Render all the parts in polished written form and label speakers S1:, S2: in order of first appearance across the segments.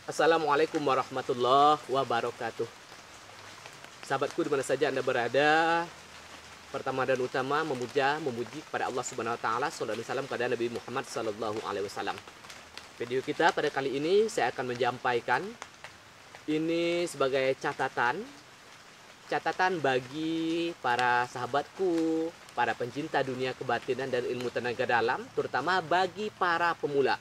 S1: Assalamualaikum warahmatullahi wabarakatuh. Sahabatku di mana saja Anda berada, pertama dan utama memuji kepada Allah Subhanahu wa taala, sallallahu alaihi wasallam kepada Nabi Muhammad sallallahu alaihi wasallam. Video kita pada kali ini saya akan menyampaikan ini sebagai catatan bagi para sahabatku, para pencinta dunia kebatinan dan ilmu tenaga dalam, terutama bagi para pemula.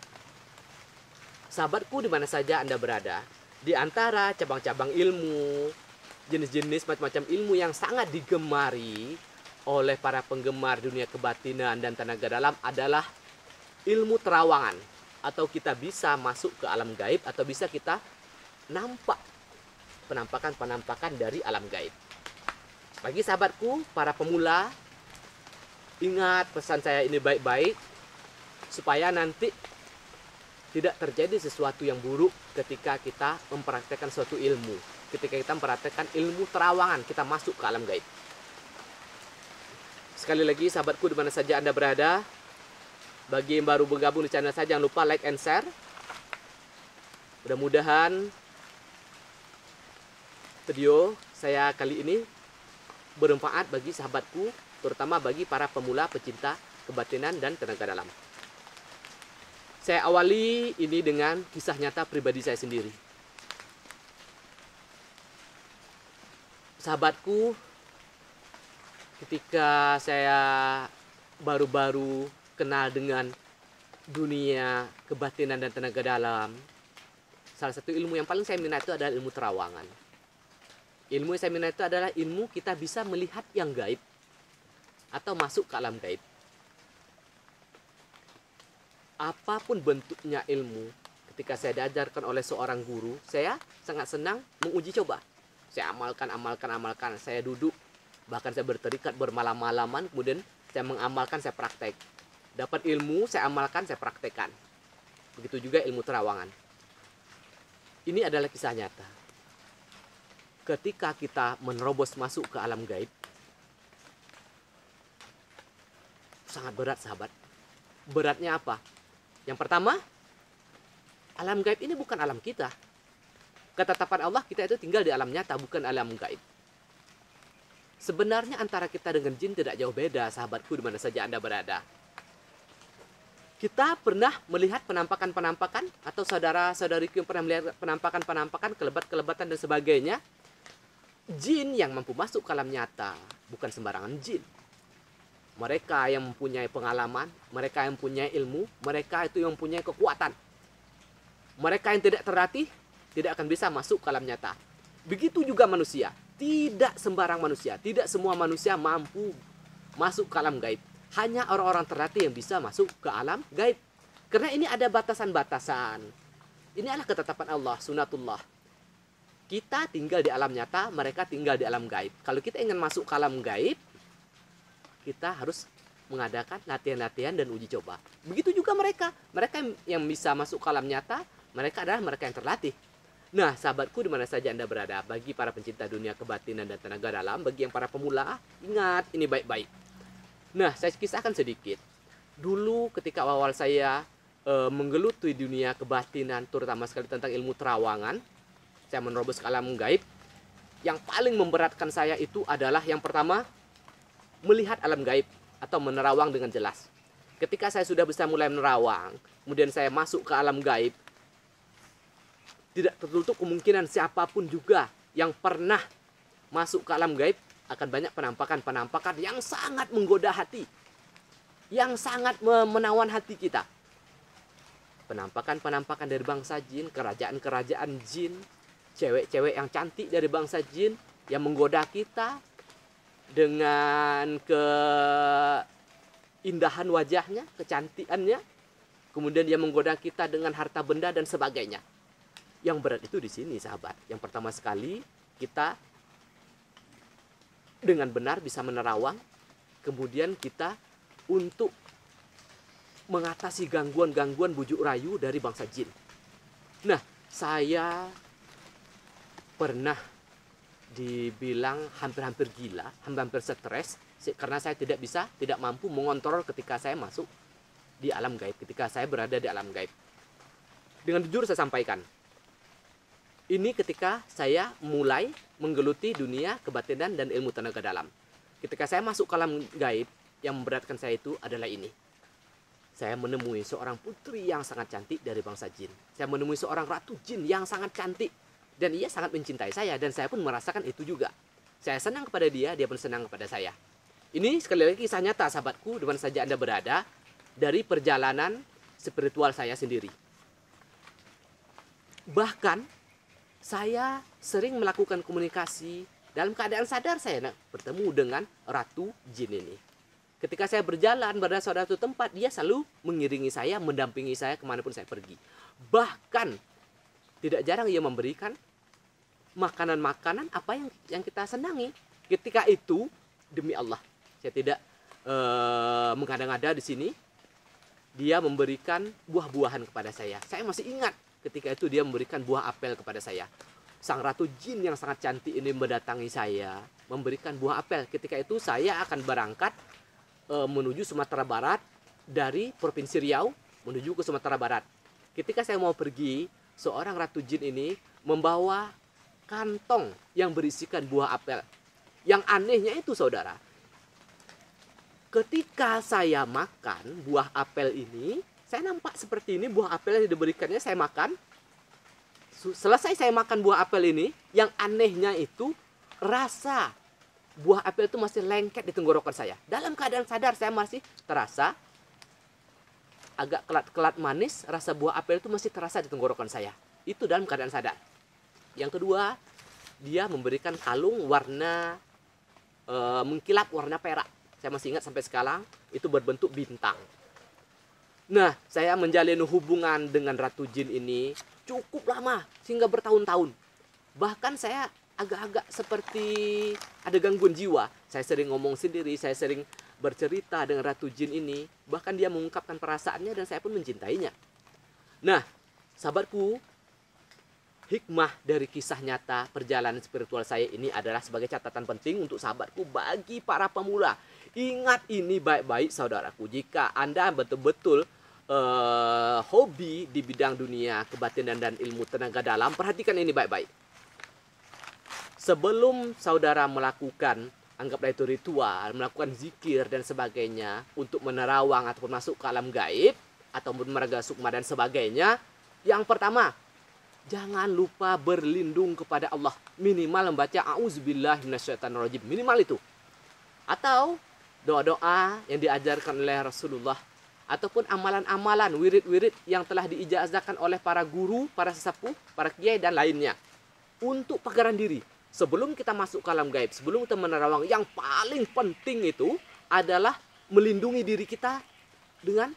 S1: Sahabatku di mana saja Anda berada, di antara cabang-cabang ilmu, jenis-jenis macam-macam ilmu yang sangat digemari oleh para penggemar dunia kebatinan dan tenaga dalam adalah ilmu terawangan, atau kita bisa masuk ke alam gaib, atau bisa kita nampak penampakan-penampakan dari alam gaib. Bagi sahabatku, para pemula, ingat pesan saya ini baik-baik, supaya nanti tidak terjadi sesuatu yang buruk ketika kita mempraktekkan suatu ilmu. Ketika kita mempraktekkan ilmu terawangan, kita masuk ke alam gaib. Sekali lagi, sahabatku di mana saja Anda berada, bagi yang baru bergabung di channel saya, jangan lupa like and share. Mudah-mudahan video saya kali ini bermanfaat bagi sahabatku, terutama bagi para pemula pecinta kebatinan dan tenaga dalam. Saya awali ini dengan kisah nyata pribadi saya sendiri. Sahabatku, ketika saya baru-baru kenal dengan dunia kebatinan dan tenaga dalam, salah satu ilmu yang paling saya minat itu adalah ilmu terawangan. Ilmu yang saya minat itu adalah ilmu kita bisa melihat yang gaib atau masuk ke alam gaib. Apapun bentuknya ilmu, ketika saya diajarkan oleh seorang guru, saya sangat senang menguji coba. Saya amalkan. Saya duduk, bahkan saya berterikat bermalam-malaman, kemudian saya mengamalkan, saya praktek. Dapat ilmu, saya amalkan, saya praktekkan. Begitu juga ilmu terawangan. Ini adalah kisah nyata. Ketika kita menerobos masuk ke alam gaib, sangat berat, sahabat. Beratnya apa? Yang pertama, alam gaib ini bukan alam kita. Ketetapan Allah, kita itu tinggal di alam nyata, bukan alam gaib. Sebenarnya antara kita dengan jin tidak jauh beda, sahabatku di mana saja Anda berada. Kita pernah melihat penampakan-penampakan, atau saudara-saudariku yang pernah melihat penampakan-penampakan, kelebat-kelebatan dan sebagainya. Jin yang mampu masuk ke alam nyata, bukan sembarangan jin. Mereka yang mempunyai pengalaman, mereka yang mempunyai ilmu, mereka itu yang mempunyai kekuatan. Mereka yang tidak terlatih, tidak akan bisa masuk ke alam nyata. Begitu juga manusia. Tidak sembarang manusia, tidak semua manusia mampu masuk ke alam gaib. Hanya orang-orang terlatih yang bisa masuk ke alam gaib. Karena ini ada batasan-batasan. Ini adalah ketetapan Allah, sunatullah. Kita tinggal di alam nyata, mereka tinggal di alam gaib. Kalau kita ingin masuk ke alam gaib, kita harus mengadakan latihan-latihan dan uji coba. Begitu juga mereka. Mereka yang bisa masuk ke alam nyata, mereka adalah mereka yang terlatih. Nah, sahabatku di mana saja Anda berada, bagi para pencinta dunia kebatinan dan tenaga dalam, bagi yang para pemula, ingat ini baik-baik. Nah, saya kisahkan sedikit. Dulu ketika awal saya menggeluti dunia kebatinan, terutama sekali tentang ilmu terawangan, saya menerobos ke alam gaib. Yang paling memberatkan saya itu adalah yang pertama, melihat alam gaib atau menerawang dengan jelas. Ketika saya sudah bisa mulai menerawang, kemudian saya masuk ke alam gaib, tidak tertutup kemungkinan siapapun juga yang pernah masuk ke alam gaib akan banyak penampakan-penampakan yang sangat menggoda hati, yang sangat menawan hati kita. Penampakan-penampakan dari bangsa jin, kerajaan-kerajaan jin, cewek-cewek yang cantik dari bangsa jin yang menggoda kita dengan keindahan wajahnya, kecantikannya. Kemudian dia menggoda kita dengan harta benda dan sebagainya. Yang berat itu di sini, sahabat. Yang pertama sekali, kita dengan benar bisa menerawang. Kemudian kita untuk mengatasi gangguan-gangguan bujuk rayu dari bangsa jin. Nah, saya pernah dibilang hampir-hampir gila, hampir-hampir stres, karena saya tidak mampu mengontrol ketika saya masuk di alam gaib, ketika saya berada di alam gaib. Dengan jujur saya sampaikan, Ini ketika saya mulai menggeluti dunia kebatinan dan ilmu tenaga dalam. Ketika saya masuk ke alam gaib, yang memberatkan saya itu adalah ini. Saya menemui seorang putri yang sangat cantik dari bangsa jin. Saya menemui seorang ratu jin yang sangat cantik. Dan ia sangat mencintai saya, dan saya pun merasakan itu juga. Saya senang kepada dia, dia pun senang kepada saya. Ini sekali lagi kisah nyata sahabatku, di mana saja Anda berada, dari perjalanan spiritual saya sendiri. Bahkan saya sering melakukan komunikasi dalam keadaan sadar saya bertemu dengan ratu jin ini. Ketika saya berjalan pada suatu tempat, dia selalu mengiringi saya, mendampingi saya kemanapun saya pergi. Bahkan tidak jarang ia memberikan makanan-makanan apa yang kita senangi. Ketika itu, demi Allah, saya tidak mengada-ngada di sini. Dia memberikan buah-buahan kepada saya. Saya masih ingat ketika itu dia memberikan buah apel kepada saya. Sang ratu jin yang sangat cantik ini mendatangi saya, memberikan buah apel. Ketika itu saya akan berangkat menuju Sumatera Barat dari Provinsi Riau menuju ke Sumatera Barat. Ketika saya mau pergi, seorang ratu jin ini membawa kantong yang berisikan buah apel. Yang anehnya itu saudara, ketika saya makan buah apel ini, saya nampak seperti ini, buah apel yang diberikannya saya makan. Selesai saya makan buah apel ini, yang anehnya itu rasa buah apel itu masih lengket di tenggorokan saya. Dalam keadaan sadar saya masih terasa agak kelat-kelat manis, rasa buah apel itu masih terasa di tenggorokan saya. Itu dalam keadaan sadar. Yang kedua, dia memberikan kalung warna mengkilap warna perak. Saya masih ingat sampai sekarang, itu berbentuk bintang. Nah, saya menjalin hubungan dengan ratu jin ini cukup lama, sehingga bertahun-tahun. Bahkan saya agak-agak seperti ada gangguan jiwa. Saya sering ngomong sendiri, saya sering bercerita dengan ratu jin ini. Bahkan dia mengungkapkan perasaannya dan saya pun mencintainya. Nah, sahabatku, hikmah dari kisah nyata perjalanan spiritual saya ini adalah sebagai catatan penting untuk sahabatku bagi para pemula. Ingat ini baik-baik saudaraku, jika Anda betul-betul hobi di bidang dunia kebatinan dan ilmu tenaga dalam, perhatikan ini baik-baik. Sebelum saudara melakukan, anggaplah itu ritual, melakukan zikir dan sebagainya untuk menerawang ataupun masuk ke alam gaib ataupun meraga sukma dan sebagainya, yang pertama, jangan lupa berlindung kepada Allah. Minimal membaca a'udzubillahi minasyaitonirrajim, minimal itu. Atau doa-doa yang diajarkan oleh Rasulullah, ataupun amalan-amalan, wirid-wirid yang telah diijazahkan oleh para guru, para sesepuh, para kiai dan lainnya. Untuk pagaran diri, sebelum kita masuk ke alam gaib, sebelum kita menerawang, yang paling penting itu adalah melindungi diri kita dengan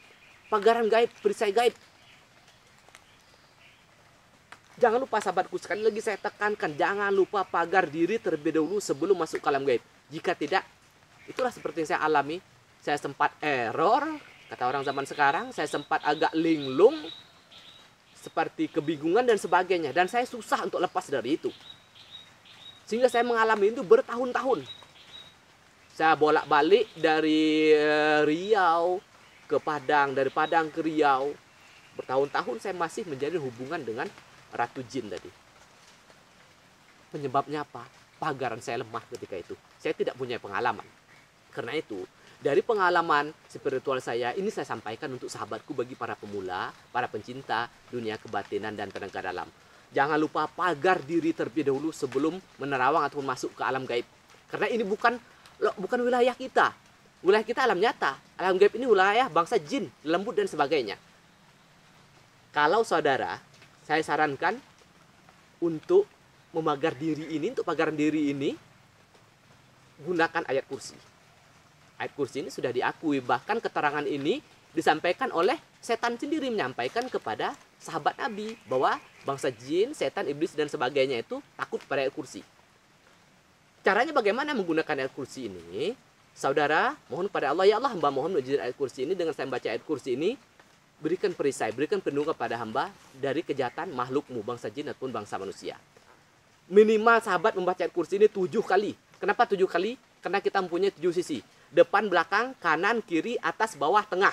S1: pagaran gaib, perisai gaib. Jangan lupa sahabatku, sekali lagi saya tekankan, jangan lupa pagar diri terlebih dahulu sebelum masuk ke alam gaib. Jika tidak, itulah seperti yang saya alami. Saya sempat error, kata orang zaman sekarang, saya sempat agak linglung, seperti kebingungan dan sebagainya. Dan saya susah untuk lepas dari itu. Sehingga saya mengalami itu bertahun-tahun. Saya bolak-balik dari Riau ke Padang, dari Padang ke Riau. Bertahun-tahun saya masih menjalin hubungan dengan ratu jin tadi. Penyebabnya apa? Pagaran saya lemah ketika itu. Saya tidak punya pengalaman. Karena itu, dari pengalaman spiritual saya, ini saya sampaikan untuk sahabatku bagi para pemula, para pencinta dunia kebatinan dan tenaga dalam. Jangan lupa pagar diri terlebih dahulu sebelum menerawang ataupun masuk ke alam gaib. Karena ini bukan wilayah kita. Wilayah kita alam nyata. Alam gaib ini wilayah bangsa jin, lembut dan sebagainya. Kalau saudara, saya sarankan untuk memagar diri ini, untuk pagaran diri ini, gunakan ayat kursi. Ayat kursi ini sudah diakui, bahkan keterangan ini disampaikan oleh setan sendiri, menyampaikan kepada sahabat Nabi bahwa bangsa jin, setan, iblis dan sebagainya itu takut pada ayat kursi. Caranya bagaimana menggunakan ayat kursi ini? Saudara, mohon kepada Allah, ya Allah, hamba mohon mujizat ayat kursi ini. Dengan saya membaca ayat kursi ini, berikan perisai, berikan perlindungan kepada hamba dari kejahatan makhlukmu, bangsa jin ataupun bangsa manusia. Minimal sahabat membaca ayat kursi ini 7 kali. Kenapa 7 kali? Karena kita mempunyai 7 sisi. Depan, belakang, kanan, kiri, atas, bawah, tengah.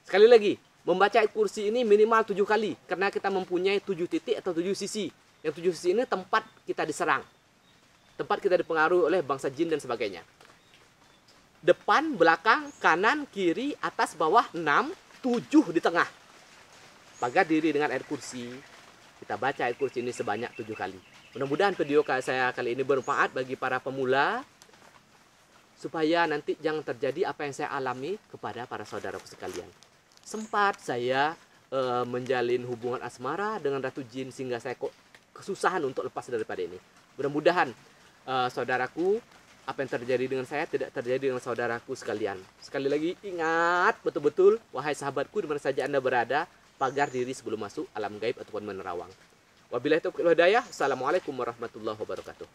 S1: Sekali lagi, membaca ayat kursi ini minimal 7 kali. Karena kita mempunyai 7 titik atau 7 sisi. Yang 7 sisi ini tempat kita diserang, tempat kita dipengaruhi oleh bangsa jin dan sebagainya. Depan, belakang, kanan, kiri, atas, bawah, 6, 7 di tengah. Pagar diri dengan ayat kursi. Kita baca ayat kursi ini sebanyak 7 kali. Mudah-mudahan video saya kali ini bermanfaat bagi para pemula, supaya nanti jangan terjadi apa yang saya alami kepada para saudaraku sekalian. Sempat saya menjalin hubungan asmara dengan Ratu Jin sehingga saya kok kesusahan untuk lepas daripada ini. Mudah-mudahan saudaraku, apa yang terjadi dengan saya tidak terjadi dengan saudaraku sekalian. Sekali lagi ingat betul-betul, wahai sahabatku di mana saja Anda berada, pagar diri sebelum masuk alam gaib ataupun menerawang. Wabillahi taufiq wal hidayah. Assalamualaikum warahmatullahi wabarakatuh.